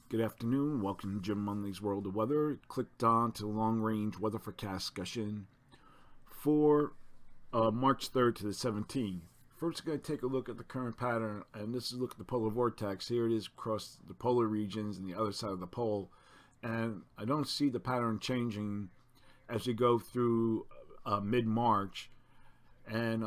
Good afternoon. Welcome to Jim Munley's World of Weather. Clicked on to the long-range weather forecast discussion for March 3rd to the 17th. First, we're going to take a look at the current pattern, and this is a look at the polar vortex. Here it is across the polar regions and the other side of the pole, and I don't see the pattern changing as we go through mid-March. And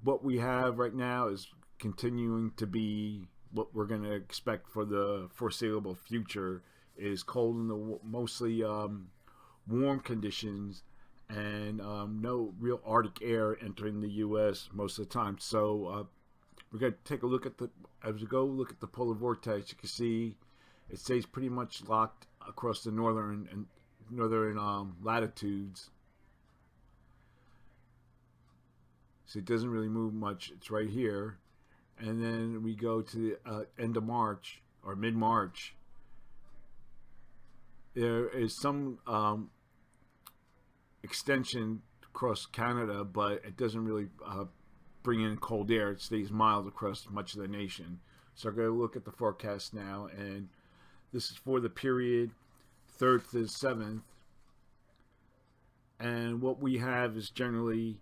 what we have right now is continuing to be what we're going to expect for the foreseeable future is cold in the mostly warm conditions, and no real Arctic air entering the U.S. most of the time. So we're going to take a look at as we go look at the polar vortex. You can see it stays pretty much locked across the northern latitudes. So it doesn't really move much. It's right here. And then we go to the end of March or mid-March. There is some extension across Canada, but it doesn't really bring in cold air. It stays mild across much of the nation. So I'm going to look at the forecast now, and this is for the period 3rd to the 7th. And what we have is generally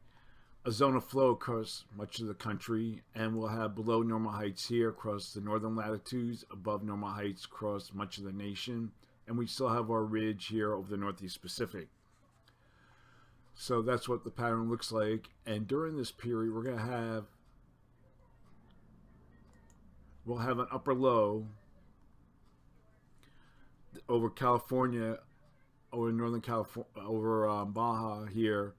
a zone of flow across much of the country, and we'll have below normal heights here across the northern latitudes, above normal heights across much of the nation, and we still have our ridge here over the Northeast Pacific. So that's what the pattern looks like. And during this period, we'll have an upper low over California, over northern California, over Baja here,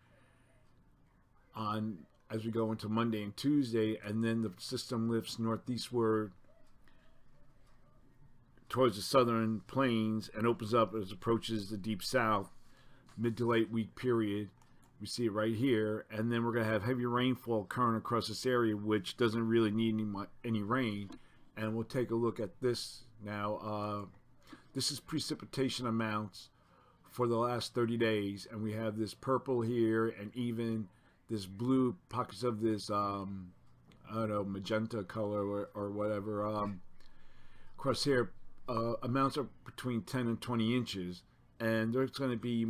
as we go into Monday and Tuesday, and then the system lifts northeastward towards the southern plains and opens up as it approaches the deep south, mid to late week period. We see it right here, and then we're going to have heavy rainfall occurring across this area, which doesn't really need any rain. And we'll take a look at this now. This is precipitation amounts for the last 30 days, and we have this purple here and even this blue pockets of this I don't know, magenta color or whatever across here. Amounts are between 10 and 20 inches, and there's going to be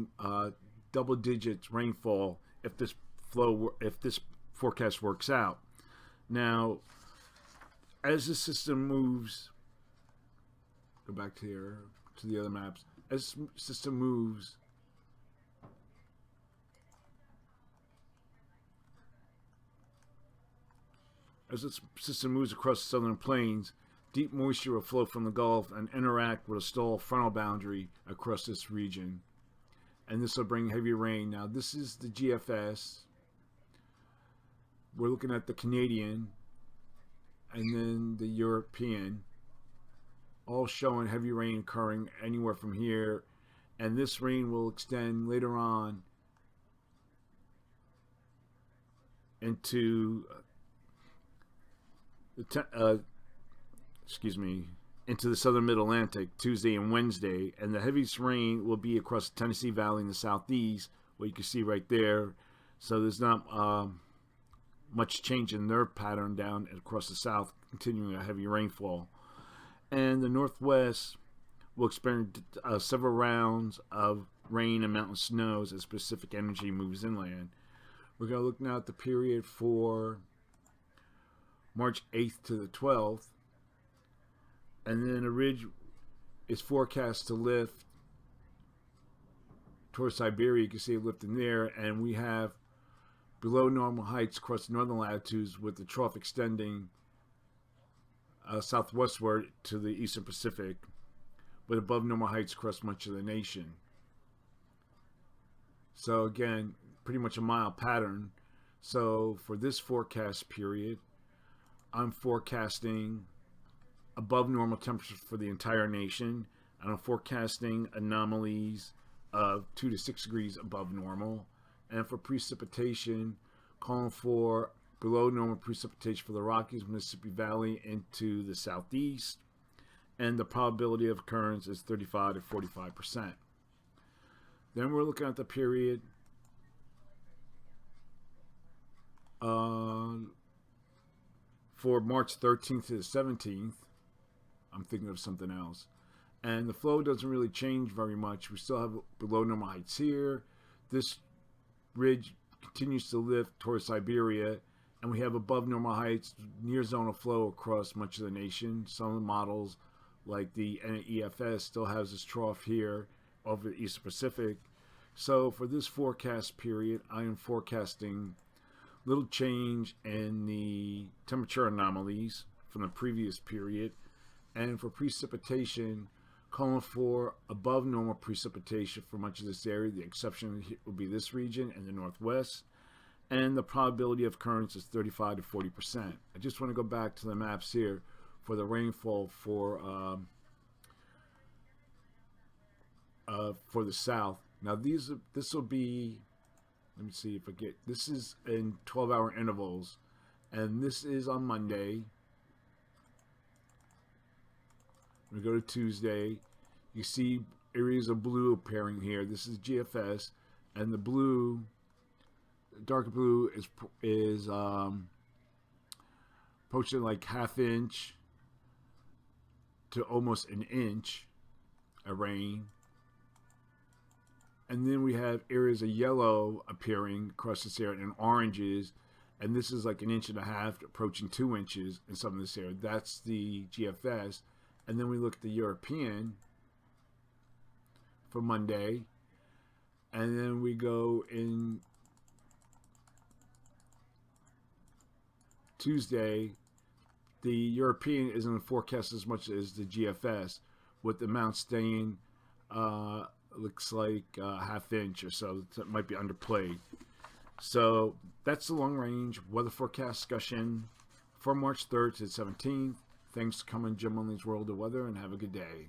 double digits rainfall if this forecast works out. Now, as the system moves, go back to here to the other maps. As the system moves across the southern plains, deep moisture will flow from the Gulf and interact with a stall frontal boundary across this region. And this will bring heavy rain. Now, this is the GFS. We're looking at the Canadian and then the European, all showing heavy rain occurring anywhere from here. And this rain will extend later on into into the southern mid-Atlantic Tuesday and Wednesday, and the heaviest rain will be across the Tennessee Valley in the southeast, what you can see right there. So there's not much change in their pattern down across the south, continuing a heavy rainfall. And the northwest will experience several rounds of rain and mountain snows as Pacific energy moves inland. We're going to look now at the period for March 8th to the 12th, and then a ridge is forecast to lift towards Siberia. You can see it lifting there, and we have below normal heights across the northern latitudes, with the trough extending southwestward to the eastern Pacific, with above normal heights across much of the nation. So again, pretty much a mild pattern. So for this forecast period, I'm forecasting above normal temperatures for the entire nation, and I'm forecasting anomalies of 2 to 6 degrees above normal. And for precipitation, calling for below normal precipitation for the Rockies, Mississippi Valley into the southeast, and the probability of occurrence is 35 to 45%. Then we're looking at the period For March 13th to the 17th, I'm thinking of something else. And the flow doesn't really change very much. We still have below normal heights here. This ridge continues to lift towards Siberia, and we have above normal heights near zonal flow across much of the nation. Some of the models, like the NEFS, still has this trough here over the Eastern Pacific. So for this forecast period, I am forecasting little change in the temperature anomalies from the previous period. And for precipitation, calling for above normal precipitation for much of this area. The exception will be this region and the Northwest. And the probability of occurrence is 35 to 40%. I just want to go back to the maps here for the rainfall for the south. Now this will be, let me see if I get, this is in 12-hour intervals, and this is on Monday. We go to Tuesday. You see areas of blue appearing here. This is GFS, and the blue, dark blue, is approaching like ½ inch to almost an inch of rain. And then we have areas of yellow appearing across this area, and oranges, and this is like 1.5 inches, approaching 2 inches in some of this area. That's the GFS. And then we look at the European for Monday, and then we go in Tuesday. The European isn't forecast as much as the GFS, with the amount staying looks like ½ inch or so. That might be underplayed. So that's the long range weather forecast discussion for March 3rd to the 17th. Thanks for coming, Jim Munley's World of Weather, and have a good day.